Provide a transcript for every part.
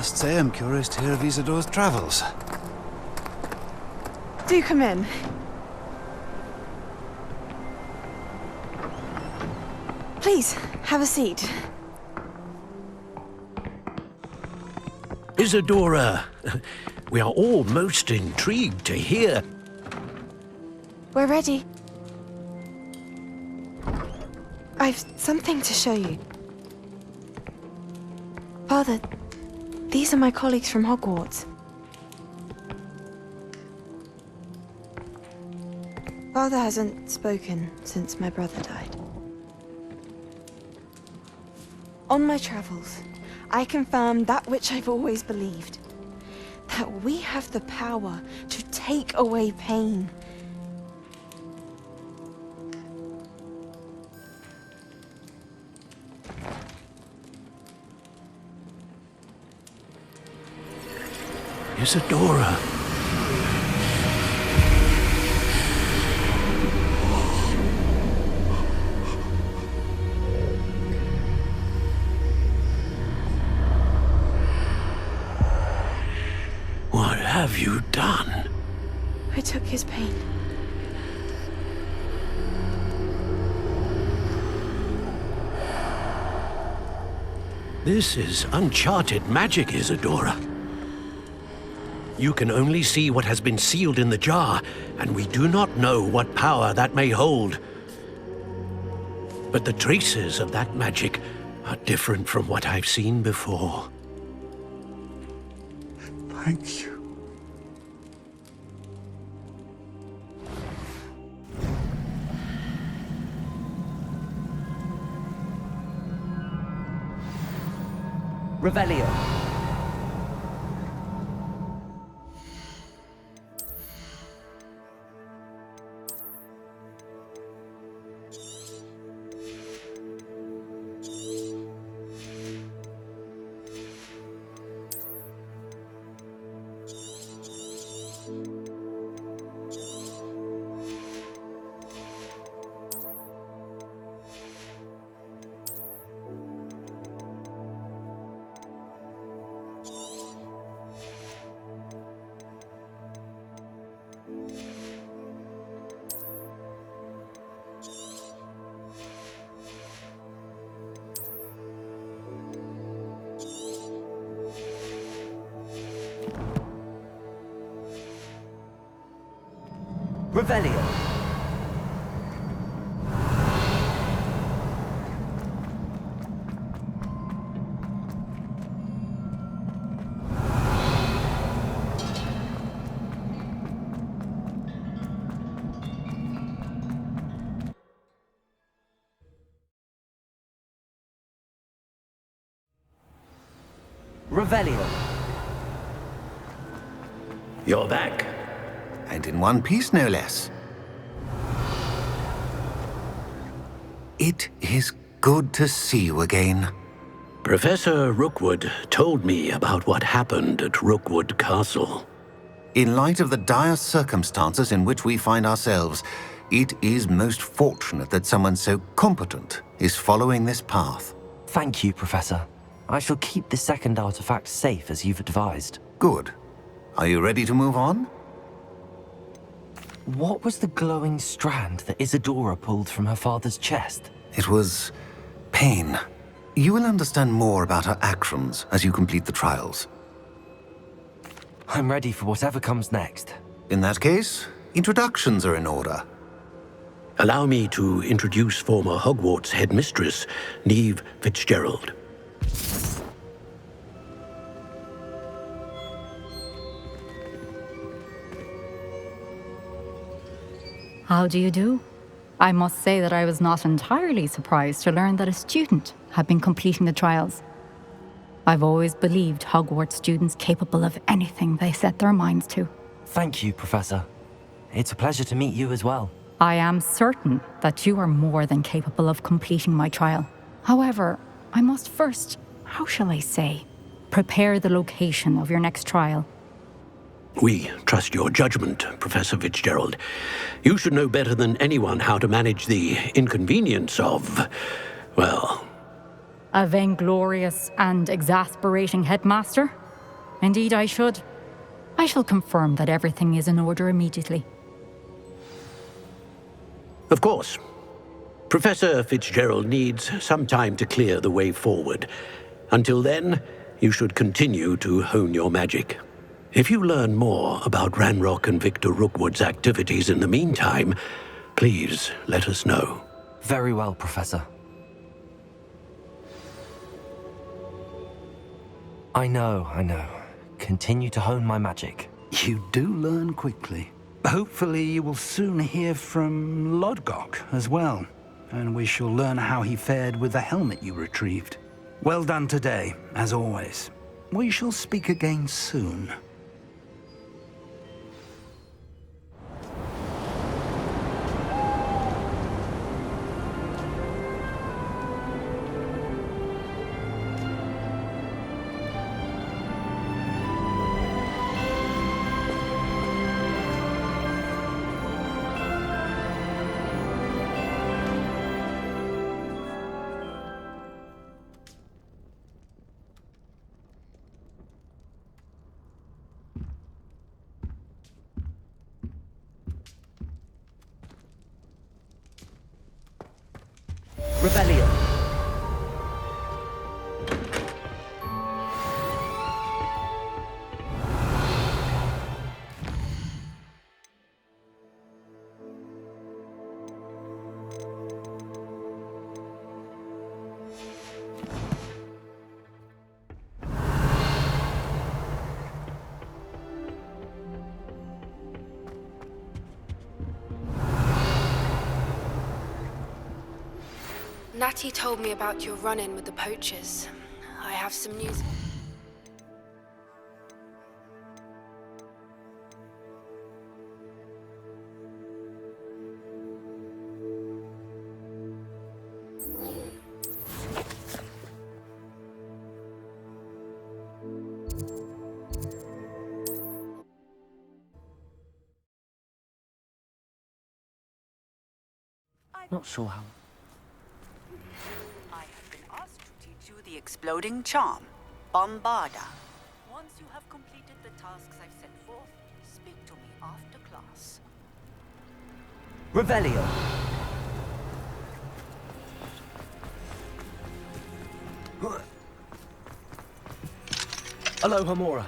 Must say I'm curious to hear of Isadora's travels. Do come in. Please, have a seat. Isadora, we are all most intrigued to hear. We're ready. I've something to show you. Father, these are my colleagues from Hogwarts. Father hasn't spoken since my brother died. On my travels, I confirmed that which I've always believed. That we have the power to take away pain. Isadora. What have you done? I took his pain. This is uncharted magic, Isadora. You can only see what has been sealed in the jar, and we do not know what power that may hold. But the traces of that magic are different from what I've seen before. Thank you. Revelio. Revelio. Revelio. You're back. And in one piece, no less. It is good to see you again. Professor Rookwood told me about what happened at Rookwood Castle. In light of the dire circumstances in which we find ourselves, it is most fortunate that someone so competent is following this path. Thank you, Professor. I shall keep the second artifact safe as you've advised. Good. Are you ready to move on? What was the glowing strand that Isadora pulled from her father's chest? It was pain. You will understand more about her actions as you complete the trials. I'm ready for whatever comes next. In that case, introductions are in order. Allow me to introduce former Hogwarts headmistress, Neve Fitzgerald. How do you do? I must say that I was not entirely surprised to learn that a student had been completing the trials. I've always believed Hogwarts students capable of anything they set their minds to. Thank you, Professor. It's a pleasure to meet you as well. I am certain that you are more than capable of completing my trial. However, I must first, how shall I say, prepare the location of your next trial. We trust your judgment, Professor Fitzgerald. You should know better than anyone how to manage the inconvenience of, well... A vainglorious and exasperating headmaster? Indeed, I should. I shall confirm that everything is in order immediately. Of course. Professor Fitzgerald needs some time to clear the way forward. Until then, you should continue to hone your magic. If you learn more about Ranrock and Victor Rookwood's activities in the meantime, please let us know. Very well, Professor. I know. Continue to hone my magic. You do learn quickly. Hopefully you will soon hear from Lodgok as well, and we shall learn how he fared with the helmet you retrieved. Well done today, as always. We shall speak again soon. Rebellion. Natty told me about your run-in with the poachers. I have some news. Not sure how. I have been asked to teach you the exploding charm, Bombarda. Once you have completed the tasks I've set forth, speak to me after class. Revelio. Aloha Mora.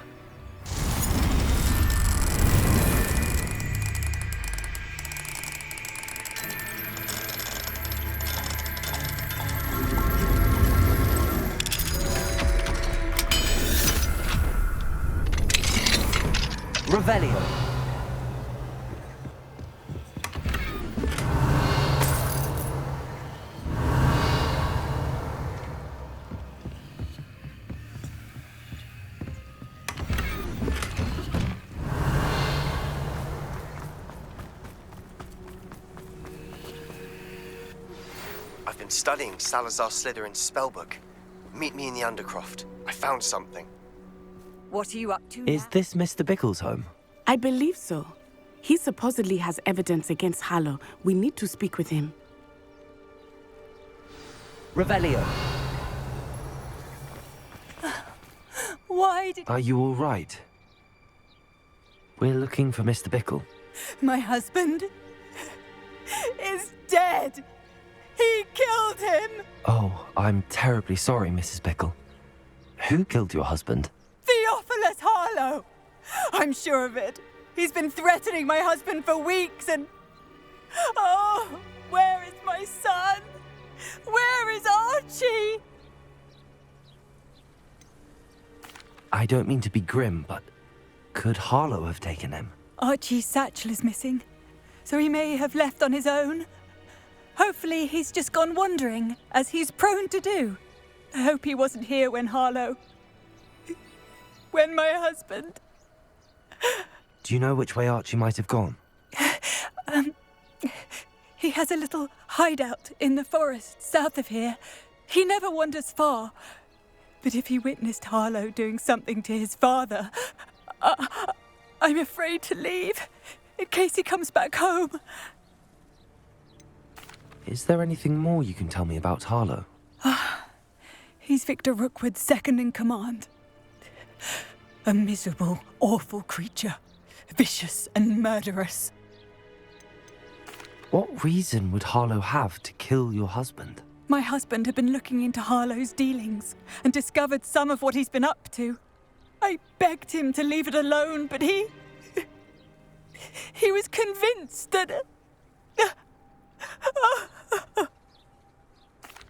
Revelio. I've been studying Salazar Slytherin's spellbook. Meet me in the Undercroft. I found something. What are you up to Is now? this Mr. Bickle's home? I believe so. He supposedly has evidence against Harlow. We need to speak with him. Revelio. Why did... Are you all right? We're looking for Mr. Bickle. My husband is dead. He killed him. Oh, I'm terribly sorry, Mrs. Bickle. Who killed your husband? Theophilus Harlow. I'm sure of it. He's been threatening my husband for weeks and... Oh, where is my son? Where is Archie? I don't mean to be grim, but could Harlow have taken him? Archie's satchel is missing, so he may have left on his own. Hopefully he's just gone wandering, as he's prone to do. I hope he wasn't here when Harlow... when my husband... Do you know which way Archie might have gone? He has a little hideout in the forest south of here. He never wanders far. But if he witnessed Harlow doing something to his father, I'm afraid to leave, in case he comes back home. Is there anything more you can tell me about Harlow? He's Victor Rookwood's second in command. A miserable, awful creature. Vicious and murderous. What reason would Harlow have to kill your husband? My husband had been looking into Harlow's dealings and discovered some of what he's been up to. I begged him to leave it alone, but he was convinced that...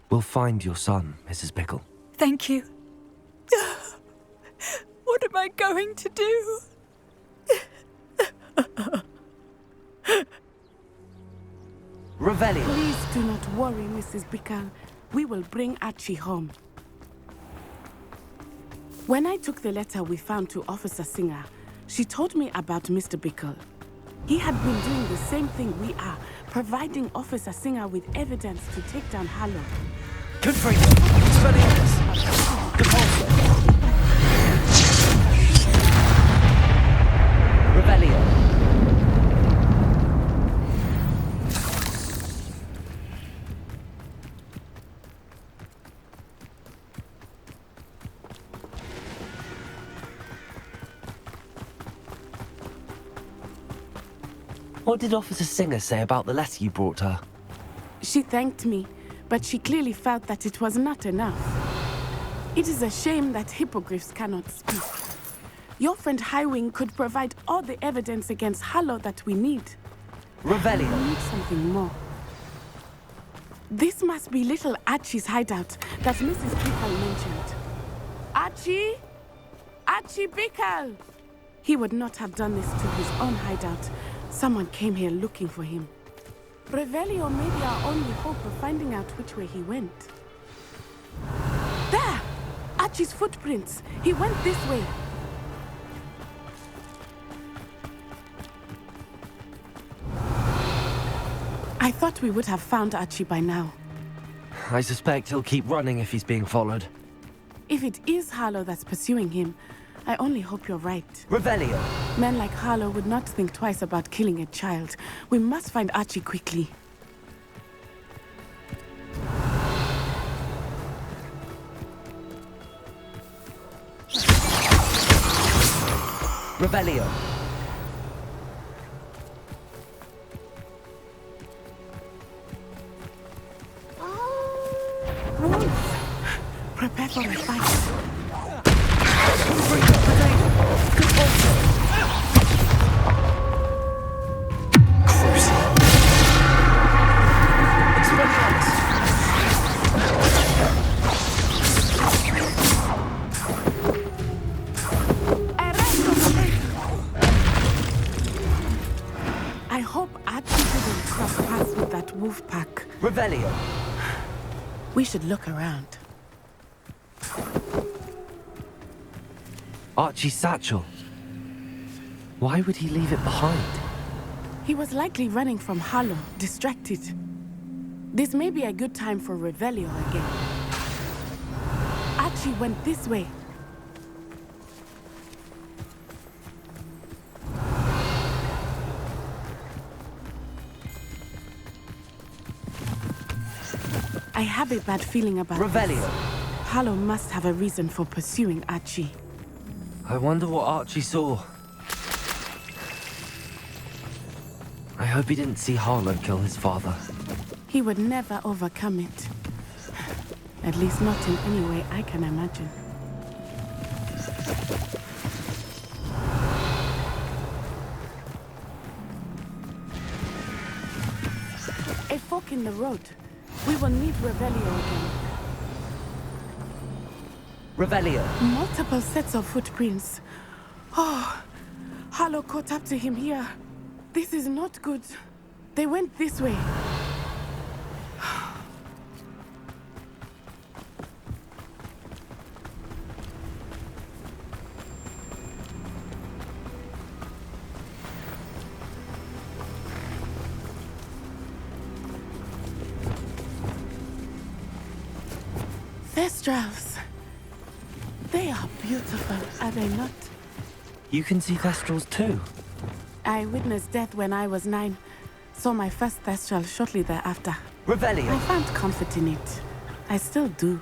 We'll find your son, Mrs. Pickle. Thank you. What am I going to do? Revelio. Please do not worry, Mrs. Pickle. We will bring Archie home. When I took the letter we found to Officer Singer, she told me about Mr. Pickle. He had been doing the same thing we are, providing Officer Singer with evidence to take down Harlow. Confringo! Expelliarmus! Compulso! Revelio! What did Officer Singer say about the letter you brought her? She thanked me, but she clearly felt that it was not enough. It is a shame that hippogriffs cannot speak. Your friend Highwing could provide all the evidence against Harlow that we need. Revelio. We need something more. This must be little Archie's hideout that Mrs. Pickle mentioned. Archie? Archie Pickle! He would not have done this to his own hideout. Someone came here looking for him. Revelio may be our only hope of finding out which way he went. There! Archie's footprints. He went this way. I thought we would have found Archie by now. I suspect he'll keep running if he's being followed. If it is Harlow that's pursuing him, I only hope you're right. Revelio! Men like Harlow would not think twice about killing a child. We must find Archie quickly. Revelio! Prepare for a fight. I hope Archie didn't cross paths with that wolf pack. Revelio! We should look around. Archie's satchel. Why would he leave it behind? He was likely running from Harlow, distracted. This may be a good time for Revelio again. Archie went this way. I have a bad feeling about Revelio. this. Harlow must have a reason for pursuing Archie. I wonder what Archie saw. I hope he didn't see Harlow kill his father. He would never overcome it. At least not in any way I can imagine. A fork in the road. We will need Revelio again. Revelio. Multiple sets of footprints. Oh, Harlow caught up to him here. This is not good. They went this way. Thestrals. They are beautiful, are they not? You can see Thestrals too. I witnessed death when I was 9. Saw my first Thestral shortly thereafter. Revelio. I found comfort in it. I still do.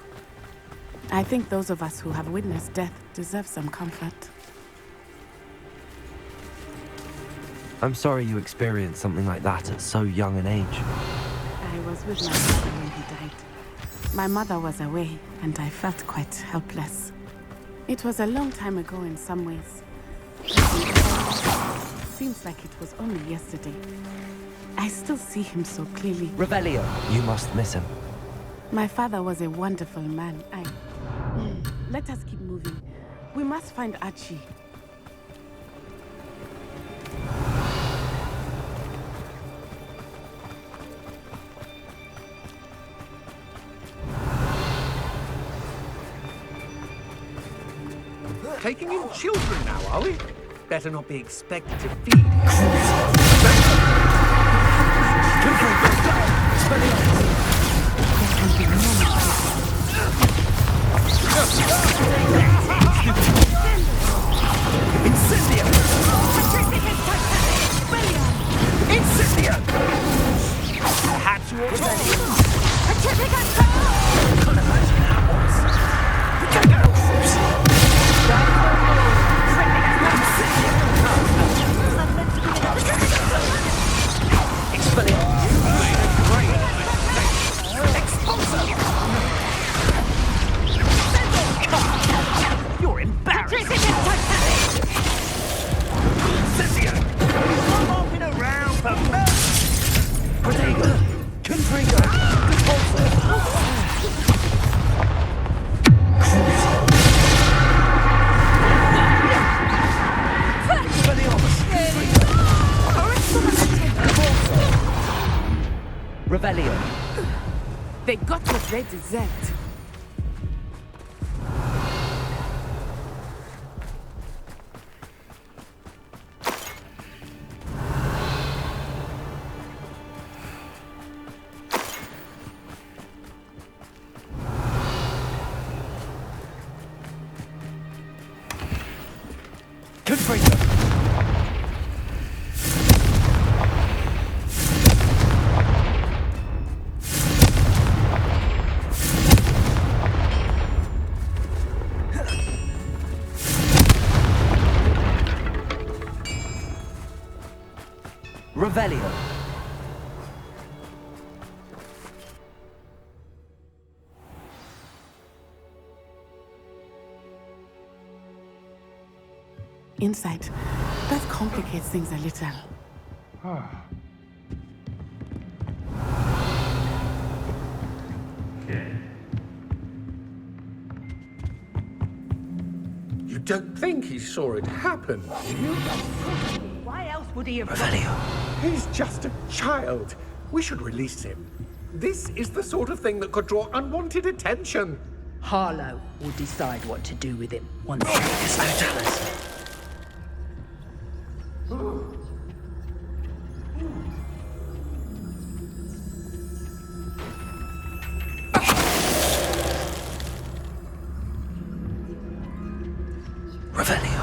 I think those of us who have witnessed death deserve some comfort. I'm sorry you experienced something like that at so young an age. I was with my father when he died. My mother was away, and I felt quite helpless. It was a long time ago in some ways. Seems like it was only yesterday. I still see him so clearly. Revelio. You must miss him. My father was a wonderful man. Let us keep moving. We must find Archie. Taking in children now, are we? Better not be expected to feed. Incendio! Incendio! Perhaps you ought to... You're embarrassing! Cynthia! Hopping around for mercy! Protego! Confringo! Compulsor! Revelio. They got what they deserved. Revelio. Insight. That complicates things a little. You don't think he saw it happen, do you? Why else would he have... Revelio. He's just a child. We should release him. This is the sort of thing that could draw unwanted attention. Harlow will decide what to do with him once he There's no Dallas. Revelio.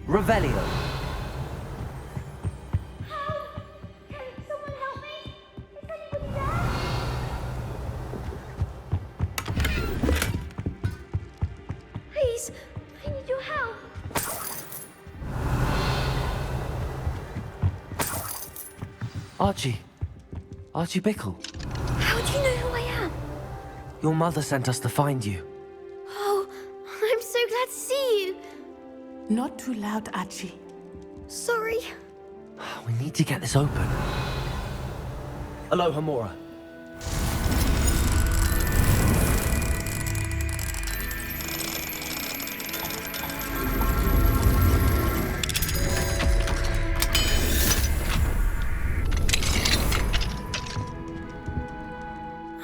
Revelio. Please, I need your help. Archie. Archie Bickle. How do you know who I am? Your mother sent us to find you. Oh, I'm so glad to see you. Not too loud, Archie. Sorry. We need to get this open. Aloha, Mora.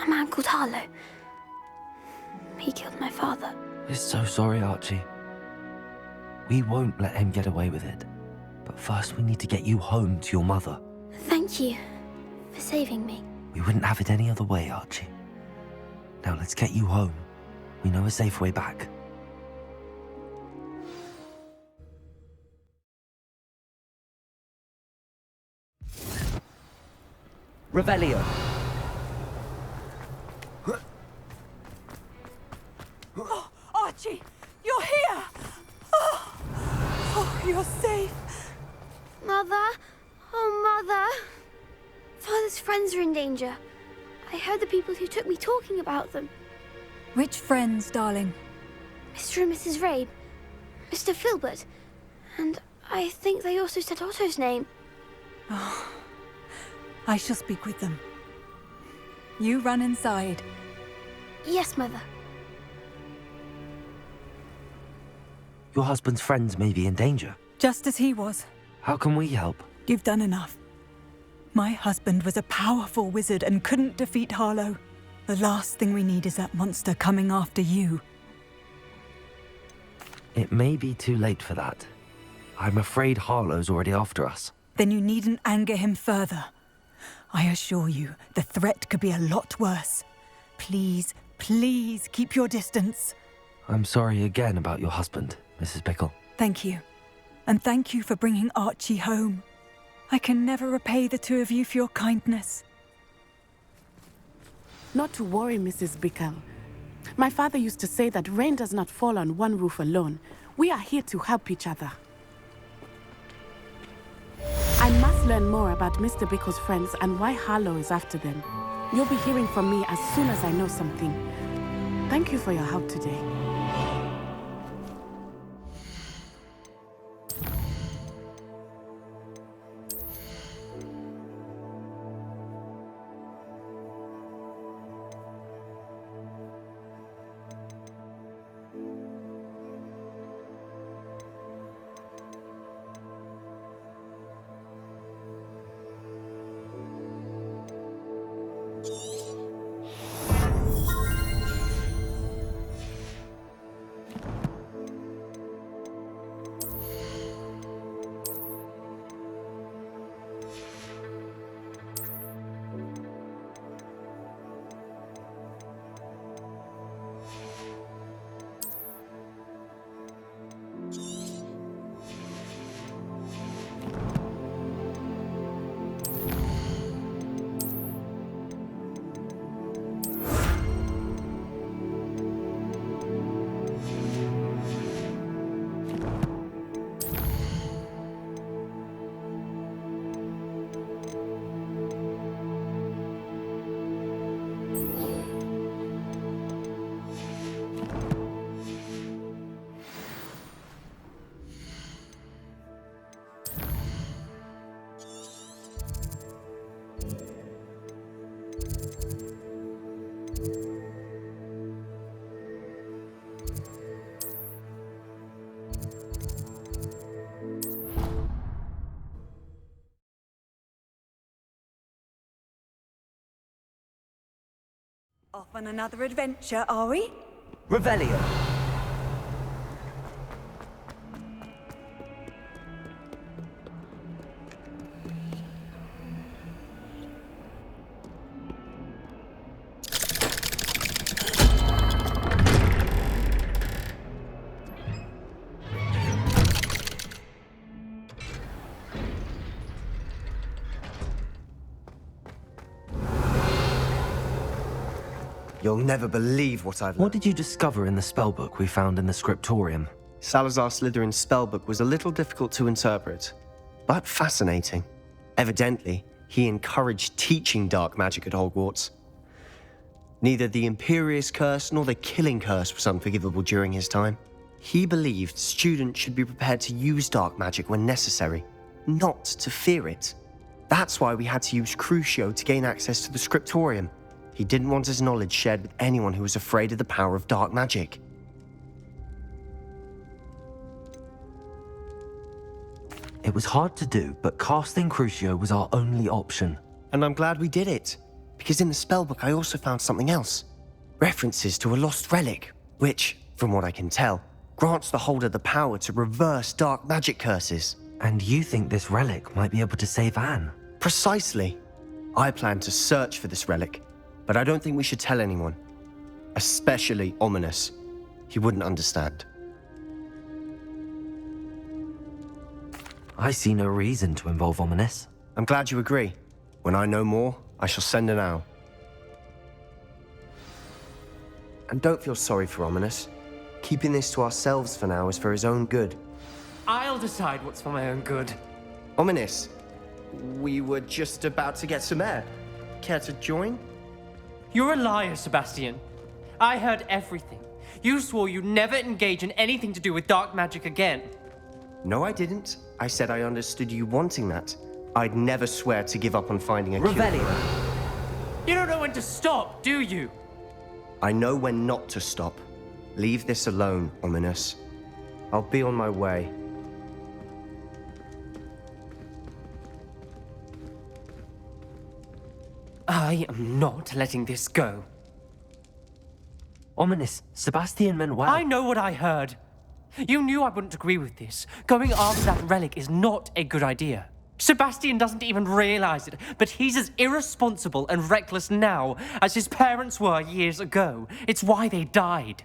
A man called Harlow. He killed my father. We're so sorry, Archie. We won't let him get away with it. But first we need to get you home to your mother. Thank you for saving me. We wouldn't have it any other way, Archie. Now let's get you home. We know a safe way back. Revelio. Oh, Archie, you're here! Oh, you're safe. Mother? Oh, Mother. Father's friends are in danger. I heard the people who took me talking about them. Which friends, darling? Mr. and Mrs. Rabe, Mr. Filbert, and I think they also said Otto's name. Oh, I shall speak with them. You run inside. Yes, Mother. Your husband's friends may be in danger. Just as he was. How can we help? You've done enough. My husband was a powerful wizard and couldn't defeat Harlow. The last thing we need is that monster coming after you. It may be too late for that. I'm afraid Harlow's already after us. Then you needn't anger him further. I assure you, the threat could be a lot worse. Please, please keep your distance. I'm sorry again about your husband, Mrs. Bickle. Thank you. And thank you for bringing Archie home. I can never repay the two of you for your kindness. Not to worry, Mrs. Bickle. My father used to say that rain does not fall on one roof alone. We are here to help each other. I must learn more about Mr. Bickle's friends and why Harlow is after them. You'll be hearing from me as soon as I know something. Thank you for your help today. Off on another adventure, are we? Revelio. You'll never believe what I've learned. What did you discover in the spellbook we found in the scriptorium? Salazar Slytherin's spellbook was a little difficult to interpret, but fascinating. Evidently, he encouraged teaching dark magic at Hogwarts. Neither the Imperious Curse nor the Killing Curse was unforgivable during his time. He believed students should be prepared to use dark magic when necessary, not to fear it. That's why we had to use Crucio to gain access to the scriptorium. He didn't want his knowledge shared with anyone who was afraid of the power of dark magic. It was hard to do, but casting Crucio was our only option. And I'm glad we did it, because in the spellbook I also found something else. References to a lost relic, which, from what I can tell, grants the holder the power to reverse dark magic curses. And you think this relic might be able to save Anne? Precisely. I plan to search for this relic, but I don't think we should tell anyone. Especially Ominous. He wouldn't understand. I see no reason to involve Ominous. I'm glad you agree. When I know more, I shall send an owl. And don't feel sorry for Ominous. Keeping this to ourselves for now is for his own good. I'll decide what's for my own good. Ominous, we were just about to get some air. Care to join? You're a liar, Sebastian. I heard everything. You swore you'd never engage in anything to do with dark magic again. No, I didn't. I said I understood you wanting that. I'd never swear to give up on finding a Revelio. cure. You don't know when to stop, do you? I know when not to stop. Leave this alone, Ominous. I'll be on my way. I am not letting this go. Ominous, Sebastian meant well. I know what I heard. You knew I wouldn't agree with this. Going after that relic is not a good idea. Sebastian doesn't even realize it, but he's as irresponsible and reckless now as his parents were years ago. It's why they died.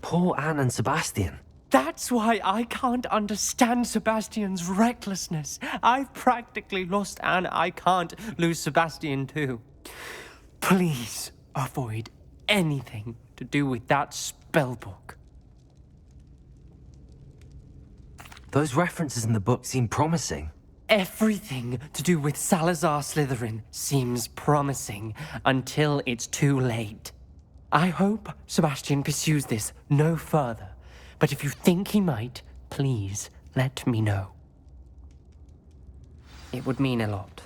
Poor Anne and Sebastian. That's why I can't understand Sebastian's recklessness. I've practically lost Anne. I can't lose Sebastian too. Please avoid anything to do with that spellbook. Those references in the book seem promising. Everything to do with Salazar Slytherin seems promising until it's too late. I hope Sebastian pursues this no further, but if you think he might, please let me know. It would mean a lot.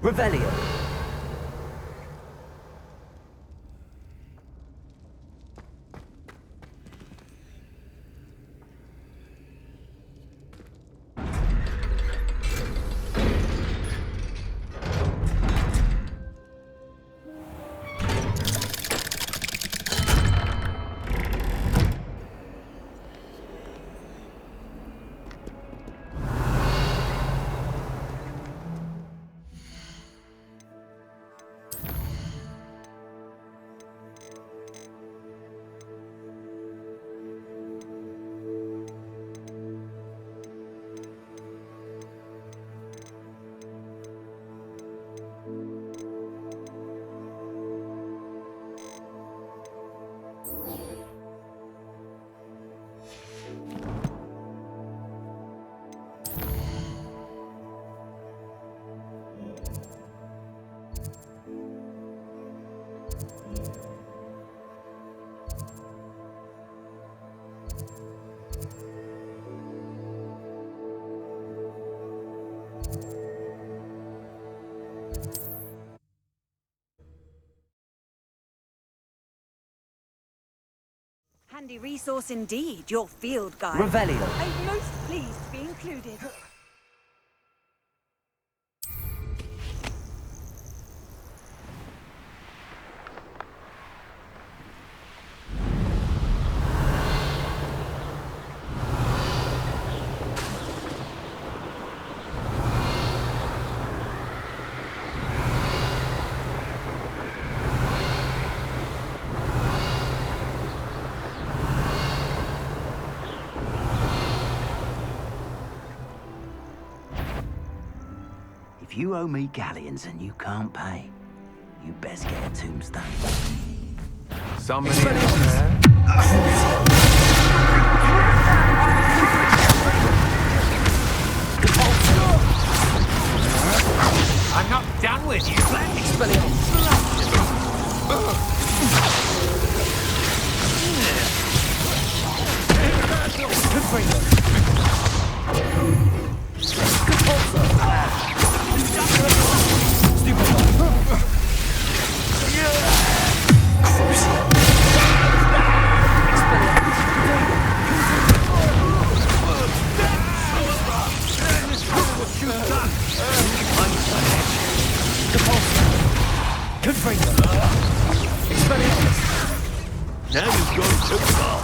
Revelio. Handy resource indeed, your field guide. Revelio. I'm most pleased to be included. If you owe me galleons and you can't pay, you best get a tombstone. Somebody I'm not done with you. Now you've gone too far.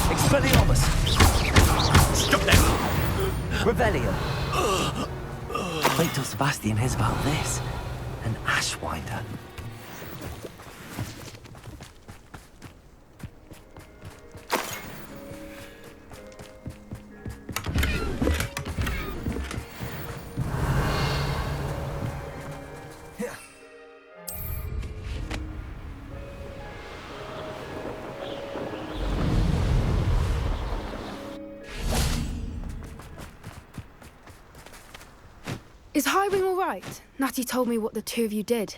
Expelliarmus! Stop that! Revelio! Wait till Sebastian hears about this. An Ashwinder. Is Highwing all right? Natty told me what the two of you did.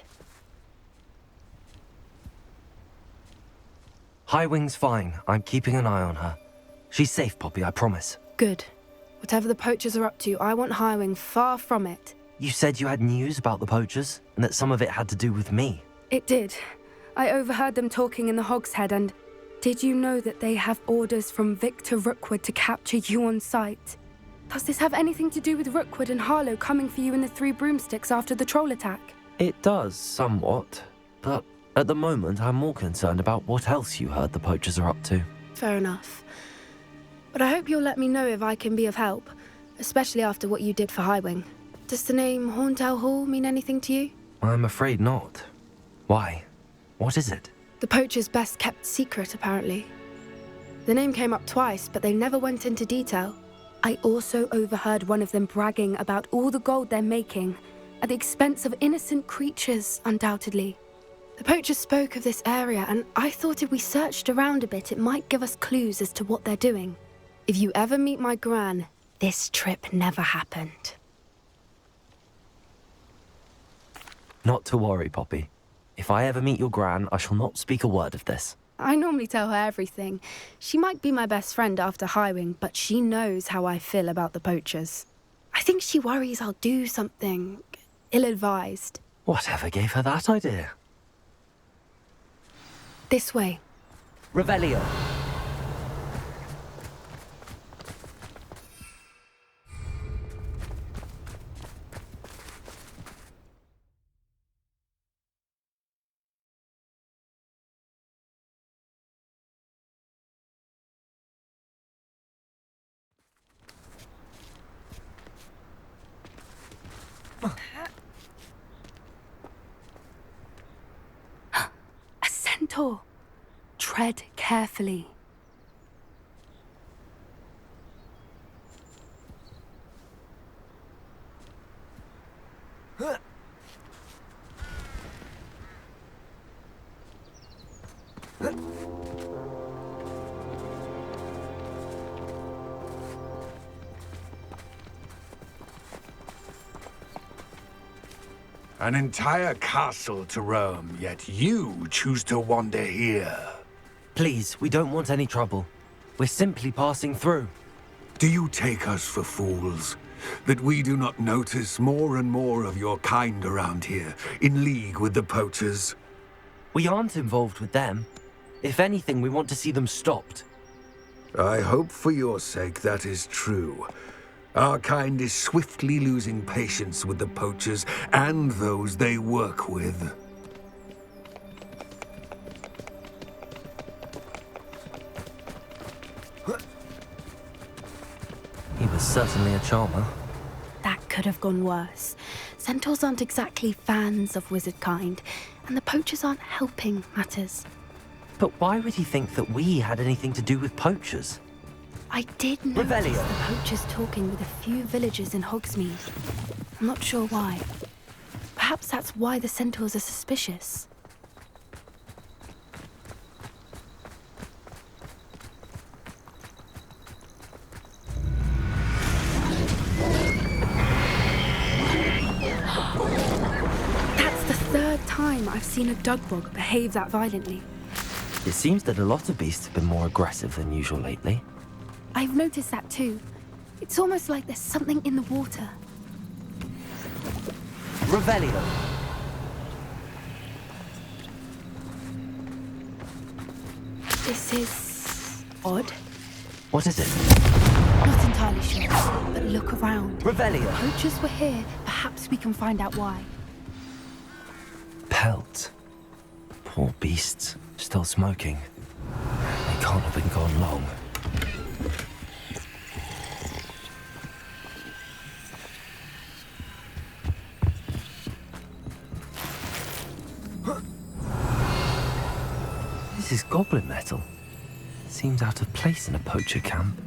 Highwing's fine. I'm keeping an eye on her. She's safe, Poppy, I promise. Good. Whatever the poachers are up to, I want Highwing far from it. You said you had news about the poachers, and that some of it had to do with me. It did. I overheard them talking in the Hogshead, and did you know that they have orders from Victor Rookwood to capture you on sight? Does this have anything to do with Rookwood and Harlow coming for you in the Three Broomsticks after the troll attack? It does, somewhat. But at the moment, I'm more concerned about what else you heard the poachers are up to. Fair enough. But I hope you'll let me know if I can be of help, especially after what you did for Highwing. Does the name Horntail Hall mean anything to you? I'm afraid not. Why? What is it? The poachers' best kept secret, apparently. The name came up twice, but they never went into detail. I also overheard one of them bragging about all the gold they're making, at the expense of innocent creatures, undoubtedly. The poachers spoke of this area, and I thought if we searched around a bit, it might give us clues as to what they're doing. If you ever meet my gran, this trip never happened. Not to worry, Poppy. If I ever meet your gran, I shall not speak a word of this. I normally tell her everything. She might be my best friend after Highwing, but she knows how I feel about the poachers. I think she worries I'll do something ill-advised. Whatever gave her that idea? This way. Revelio. A centaur. Tread carefully. An entire castle to roam, yet you choose to wander here. Please, we don't want any trouble. We're simply passing through. Do you take us for fools? That we do not notice more and more of your kind around here, in league with the poachers? We aren't involved with them. If anything, we want to see them stopped. I hope for your sake that is true. Our kind is swiftly losing patience with the poachers and those they work with. He was certainly a charmer. That could have gone worse. Centaurs aren't exactly fans of wizard kind, and the poachers aren't helping matters. But why would he think that we had anything to do with poachers? I did notice the poachers talking with a few villagers in Hogsmeade. I'm not sure why. Perhaps that's why the centaurs are suspicious. That's the third time I've seen a dugbog behave that violently. It seems that a lot of beasts have been more aggressive than usual lately. I've noticed that too. It's almost like there's something in the water. Revelio. This is odd. What is it? Not entirely sure, but look around. Revelio. Poachers were here. Perhaps we can find out why. Pelt. Poor beasts. Still smoking. They can't have been gone long. This is goblin metal. Seems out of place in a poacher camp.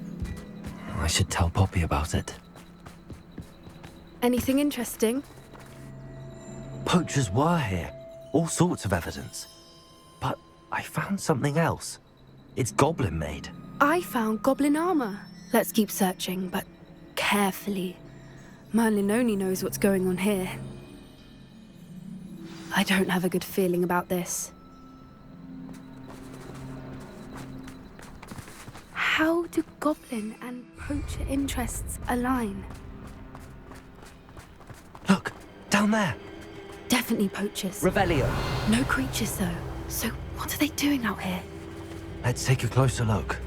I should tell Poppy about it. Anything interesting? Poachers were here. All sorts of evidence. But I found something else. It's goblin made. I found goblin armor. Let's keep searching, but carefully. Merlin only knows what's going on here. I don't have a good feeling about this. How do goblin and poacher interests align? Look, down there. Definitely poachers. Revelio. No creatures, though. So what are they doing out here? Let's take a closer look.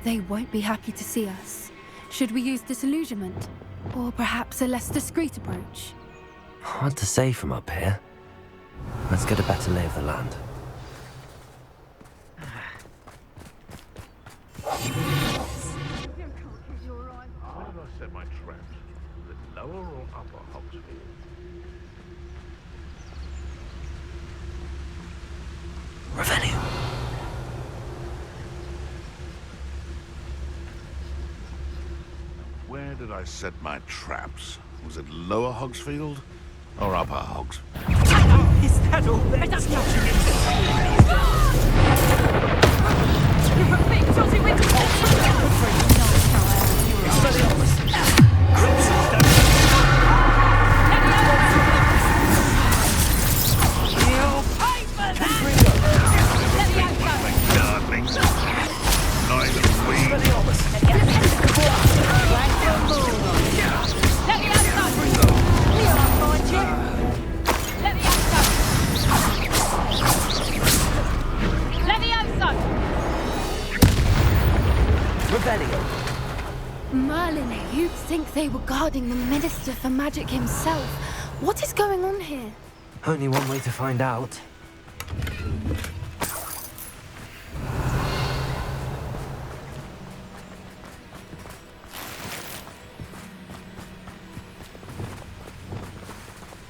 They won't be happy to see us. Should we use disillusionment? Or perhaps a less discreet approach? Hard to say from up here. Let's get a better lay of the land. Where did I set my traps? Was it lower or upper Hogsfield? Revelio. Where did I set my traps? Was it lower Hogsfield or upper Hogs? Is that all there is? You're a big Josie Merlin, you'd think they were guarding the Minister for Magic himself. What is going on here? Only one way to find out.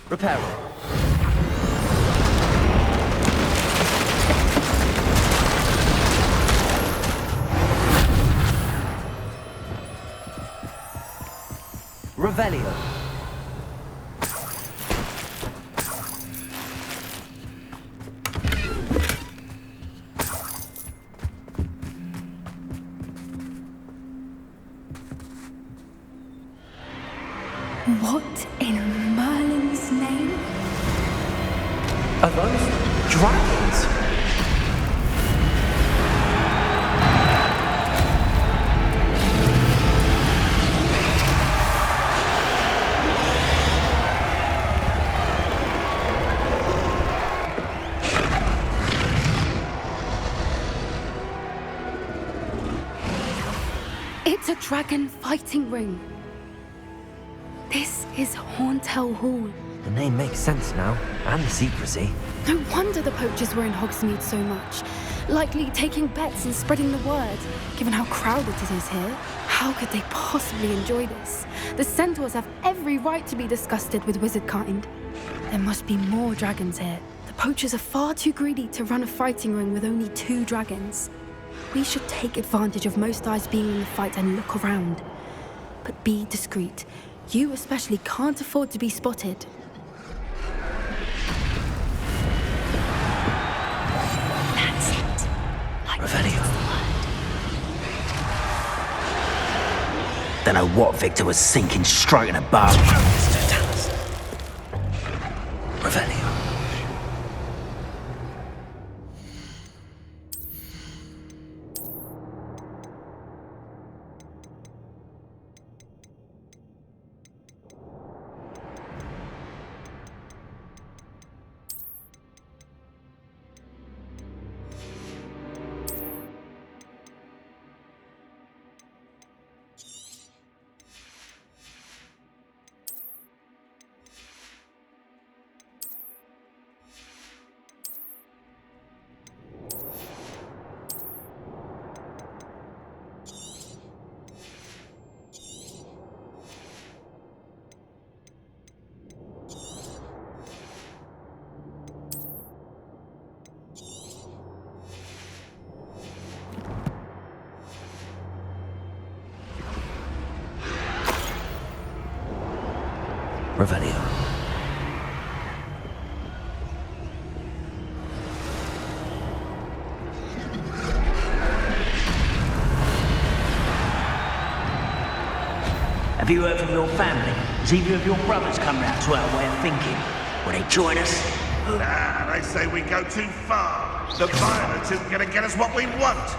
Repair it. Revelio. What in Merlin's name? Are those dragons? It's a dragon fighting ring. This is Horntail Hall. The name makes sense now, and the secrecy. No wonder the poachers were in Hogsmeade so much. Likely taking bets and spreading the word, given how crowded it is here. How could they possibly enjoy this? The centaurs have every right to be disgusted with wizard kind. There must be more dragons here. The The poachers are far too greedy to run a fighting ring with only 2 dragons. We should take advantage of most eyes being in the fight and look around. But be discreet. You especially can't afford to be spotted. That's it. Like Revelio. Don't know what Victor was sinking, stroking a bar. Revelio. Revelio. Have you heard from your family? Has either of your brothers come round to our way of thinking? Will they join us? Nah, they say we go too far. The violence isn't going to get us what we want.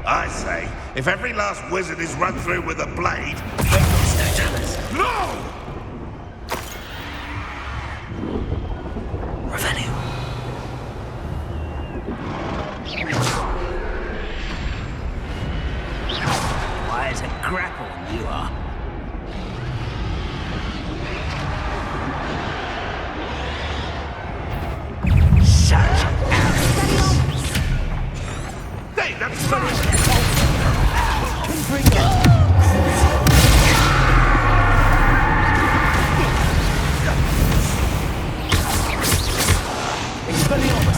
I say, if every last wizard is run through with a blade, then... No! Revelio. Why is a grapple you are? Such Hey, that's funny!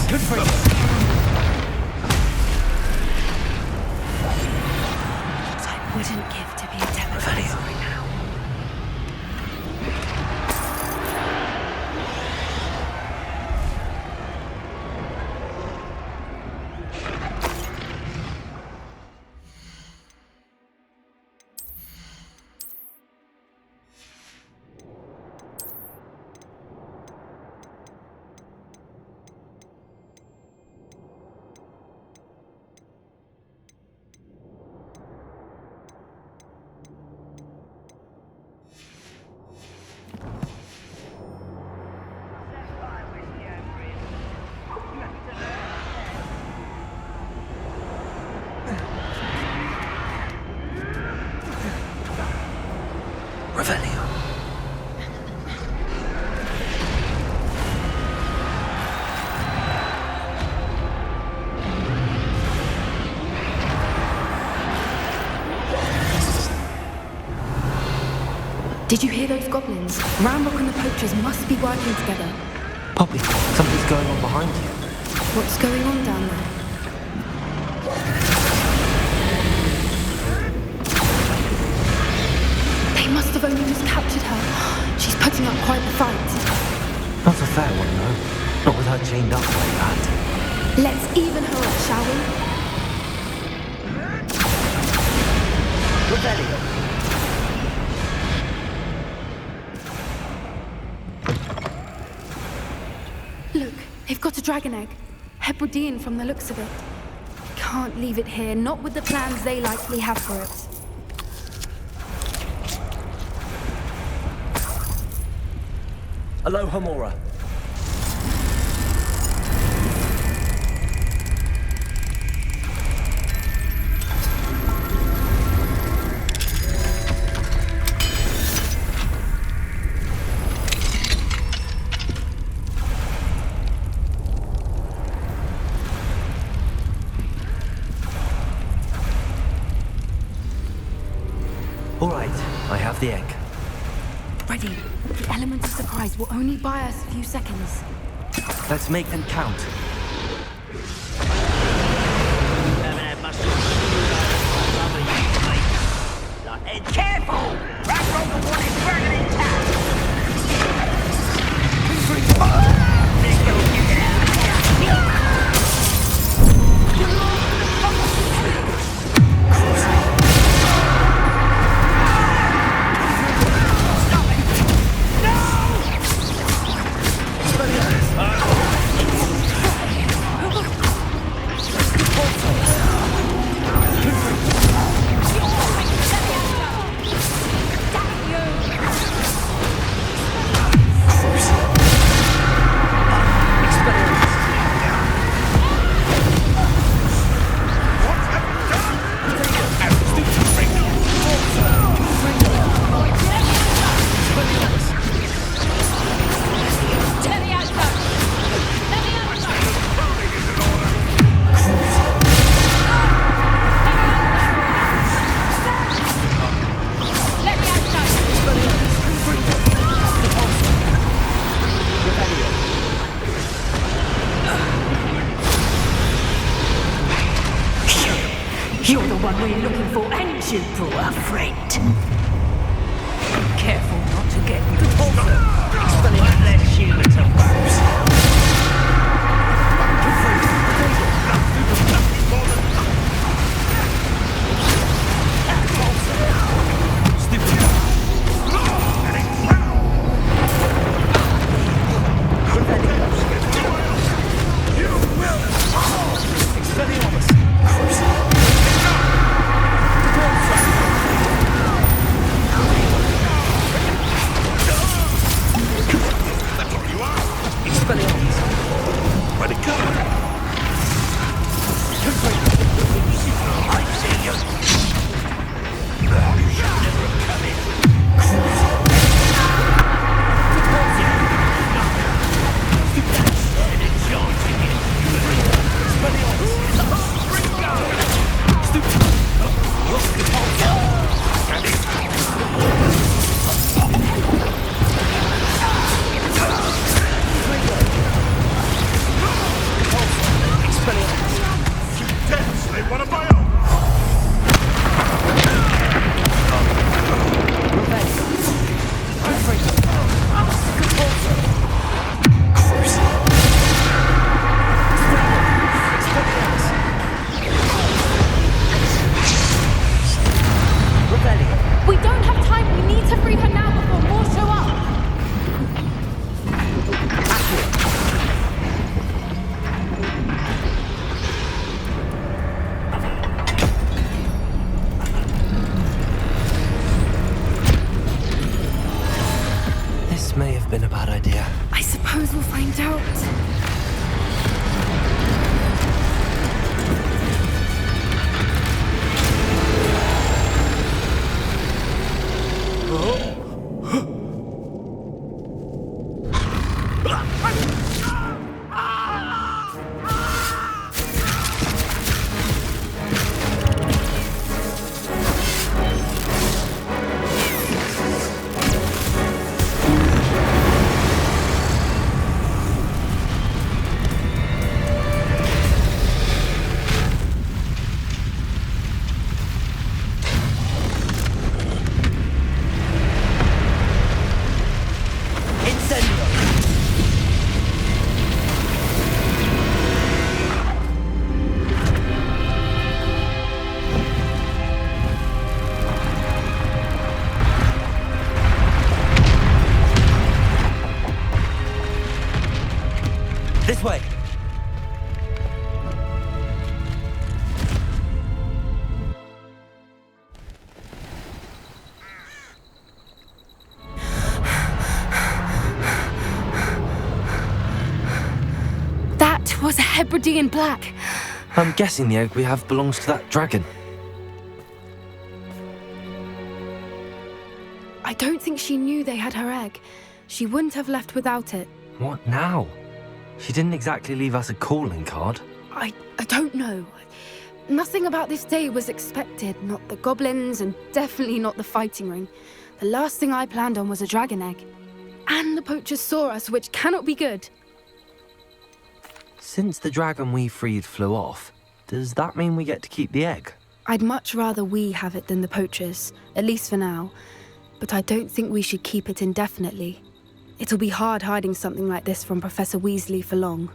Good for you. I wouldn't give to be a Democrat right now. Revelio. Did you hear those goblins? Rambock and the poachers must be working together. Poppy, something's going on behind you. What's going on down there? They must have only just captured her. She's putting up quite the fight. Not a fair one, though. Not with her chained up like that. Let's even her up, shall we? Revelio. Look, they've got a dragon egg. Hebridean from the looks of it. Can't leave it here, not with the plans they likely have for it. Aloha, Mora. All right, I have the egg. Ready. The element of surprise will only buy us a few seconds. Let's make them count. Careful! That rope one is burning in town! You're the one we're looking for, ain't you, poor friend? Careful not to get into trouble. Unless you little worms. This way. That was a Hebridean black. I'm guessing the egg we have belongs to that dragon. I don't think she knew they had her egg. She wouldn't have left without it. What now? She didn't exactly leave us a calling card. I don't know. Nothing about this day was expected. Not the goblins, and definitely not the fighting ring. The last thing I planned on was a dragon egg. And the poachers saw us, which cannot be good. Since the dragon we freed flew off, does that mean we get to keep the egg? I'd much rather we have it than the poachers, at least for now. But I don't think we should keep it indefinitely. It'll be hard hiding something like this from Professor Weasley for long.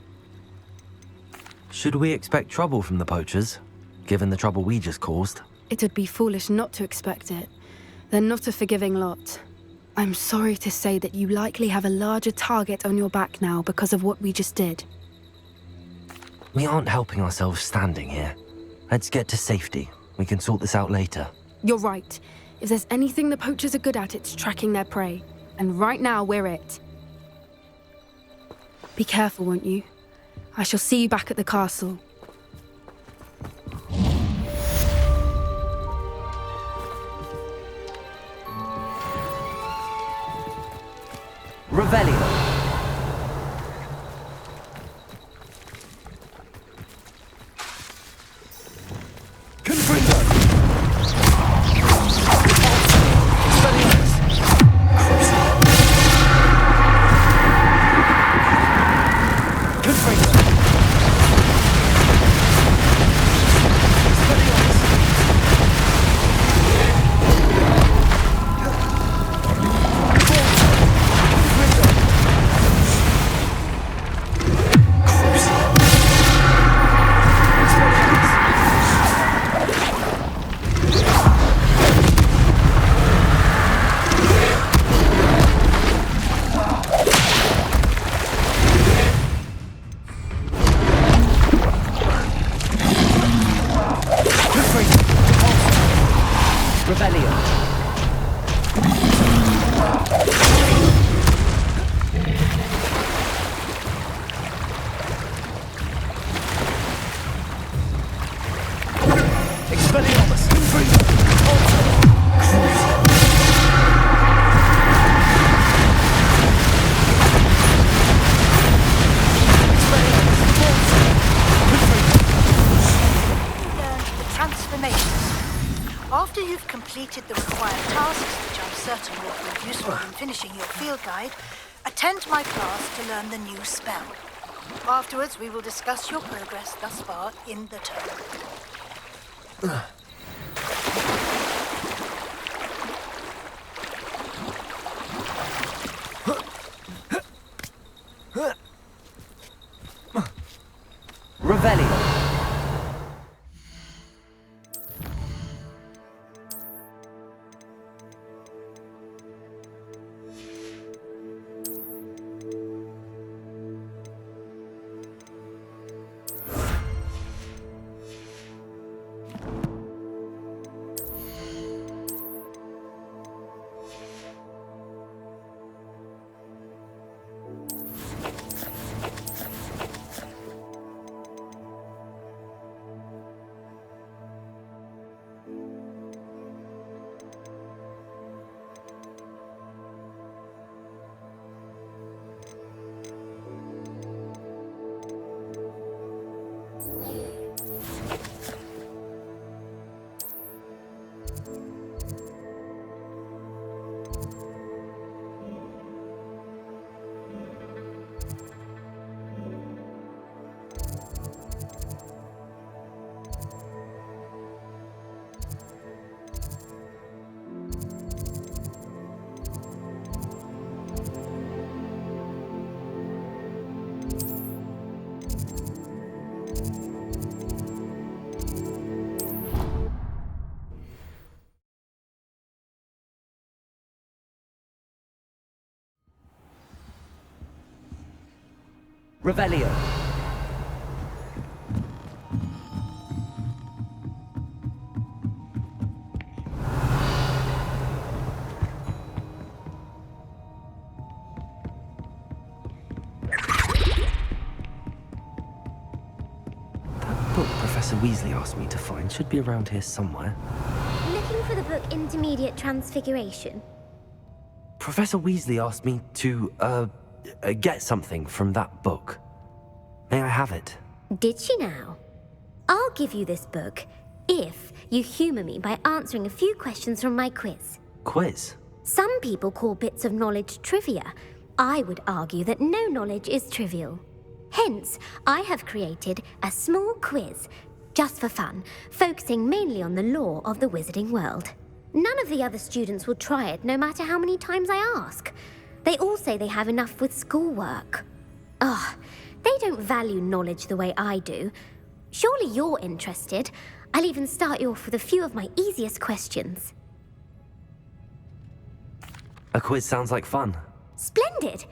Should we expect trouble from the poachers, given the trouble we just caused? It would be foolish not to expect it. They're not a forgiving lot. I'm sorry to say that you likely have a larger target on your back now because of what we just did. We aren't helping ourselves standing here. Let's get to safety. We can sort this out later. You're right. If there's anything the poachers are good at, it's tracking their prey. And right now, we're it. Be careful, won't you? I shall see you back at the castle. Revelio. After you've completed the required tasks, which I'm certain will prove useful in finishing your field guide, attend my class to learn the new spell. Afterwards, we will discuss your progress thus far in the term. Revelio. Revelio. That book Professor Weasley asked me to find should be around here somewhere. Looking for the book Intermediate Transfiguration? Professor Weasley asked me to, get something from that book. May I have it? Did she now? I'll give you this book if you humor me by answering a few questions from my quiz. Quiz? Some people call bits of knowledge trivia. I would argue that no knowledge is trivial. Hence, I have created a small quiz, just for fun, focusing mainly on the lore of the wizarding world. None of the other students will try it, no matter how many times I ask. They all say they have enough with schoolwork. Ugh, they don't value knowledge the way I do. Surely you're interested. I'll even start you off with a few of my easiest questions. A quiz sounds like fun. Splendid!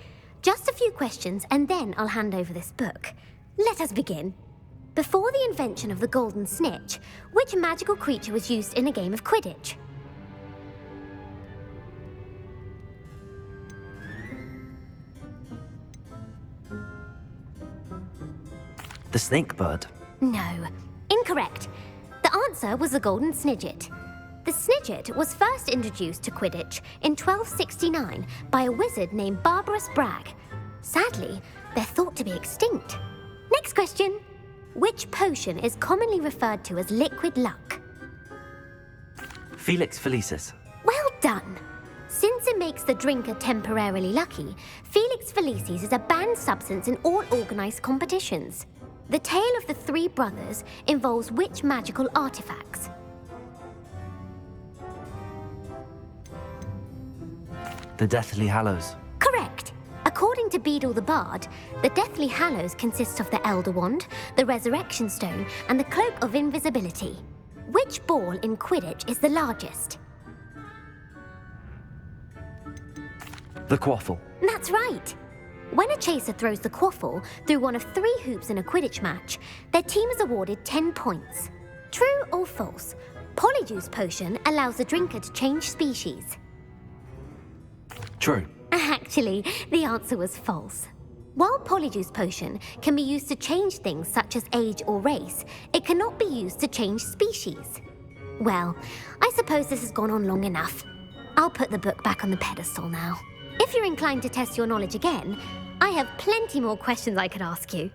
Just a few questions, and then I'll hand over this book. Let us begin. Before the invention of the golden snitch, which magical creature was used in a game of Quidditch? The snake bird. No. Incorrect. The answer was the golden snidget. The snidget was first introduced to Quidditch in 1269 by a wizard named Barbarous Bragg. Sadly, they're thought to be extinct. Next question. Which potion is commonly referred to as liquid luck? Felix Felicis. Well done. Since it makes the drinker temporarily lucky, Felix Felicis is a banned substance in all organized competitions. The tale of the three brothers involves which magical artifacts? The Deathly Hallows. Correct. According to Beadle the Bard, the Deathly Hallows consists of the Elder Wand, the Resurrection Stone, and the Cloak of Invisibility. Which ball in Quidditch is the largest? The Quaffle. That's right. When a chaser throws the quaffle through one of 3 hoops in a Quidditch match, their team is awarded 10 points. True or false? Polyjuice Potion allows the drinker to change species. True. Actually, the answer was false. While Polyjuice Potion can be used to change things such as age or race, it cannot be used to change species. Well, I suppose this has gone on long enough. I'll put the book back on the pedestal now. If you're inclined to test your knowledge again, I have plenty more questions I could ask you.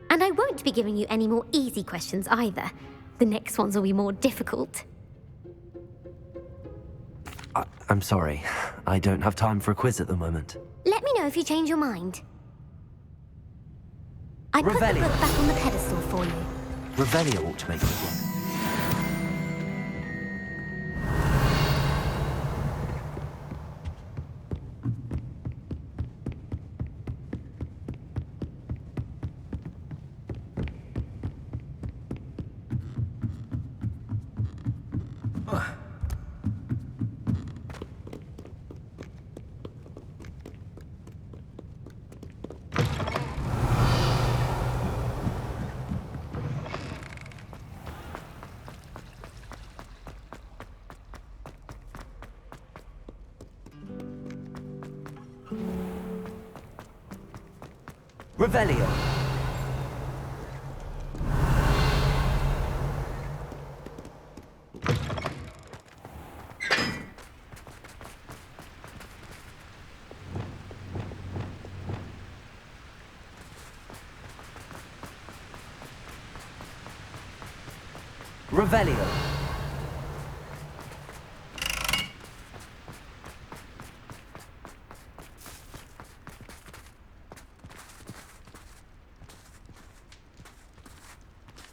And I won't be giving you any more easy questions either. The next ones will be more difficult. I'm sorry. I don't have time for a quiz at the moment. Let me know if you change your mind. I put the book back on the pedestal for you. Revelio ought to make it work. Revelio. Revelio.